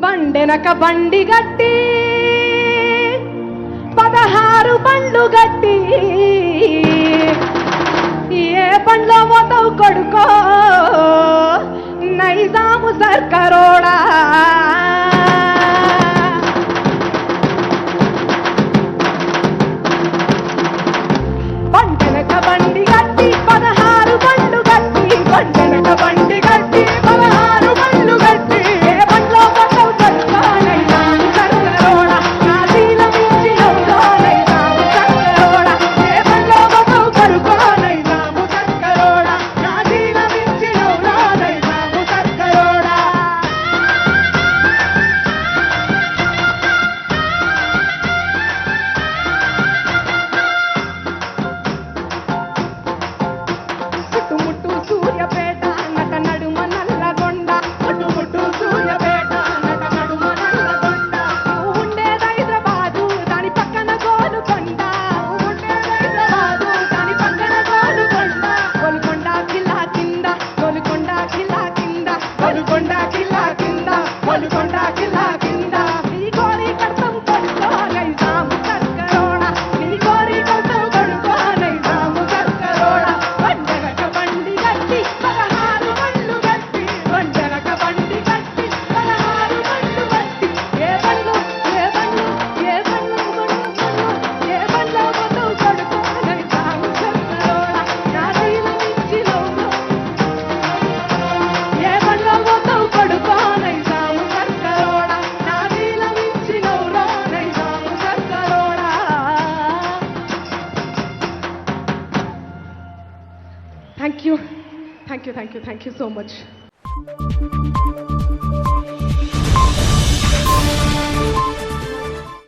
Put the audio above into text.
బండెనక బండి గట్టి 16 బండ్లు గట్టి ఏ బండ్లో పోతావు కొడుకో నైజాము సర్కారోడా బండెనక బండి గట్టి 16 బండ్లు గట్టి బండెనక బండి గట్టి 16 బండ్లు గట్టి ఏ బండ్లో పోతావు కొడుకో నైజాము సర్కారోడా నా దీన మించినవురా నైజాము సర్కారోడా ఏ బండ్లో పోతావు కొడుకో నైజాము సర్కారోడా నా దీన మించినవురా నైజాము సర్కారోడా చుట్టుముట్టు సూర్యపేట నట నడుమ నల్లగొండ చుట్టుముట్టు సూర్యపేట నట నడుమ నల్లగొండ నువ్వు ఉండేది హైదరాబాదు దాని పక్కన గోలుకొండ నువ్వు ఉండేది హైదరాబాదు దాని పక్కన గోలుకొండ గోలుకొండ కిల్లా కింద గోలుకొండ కిల్లా కింద గోలుకొండ కిల్లా కింద గోలుకొండ కిల్లా కింద నీ కోరి కడతాం కొడుకో నైజాము సర్కారోడా నీ కోరి కడతాం కొడుకో నైజాము సర్కారోడా బండెనక బండి గట్టి 16 బండ్లు గట్టి బండెనక బండి గట్టి 16 బండ్లు గట్టి ఏ బండ్లు ఏ బండ్లు ఏ బండ్లు ఏ బండ్లో పోతావు కొడుకో నైజాము సర్కారోడా నా దీన మించినవురా ఏ బండ్లో పోతావు కొడుకో నైజాము సర్కారోడా నా దీన మించినవురా నైజాము సర్కారోడా థ్యాంక్ యూ సో మచ్.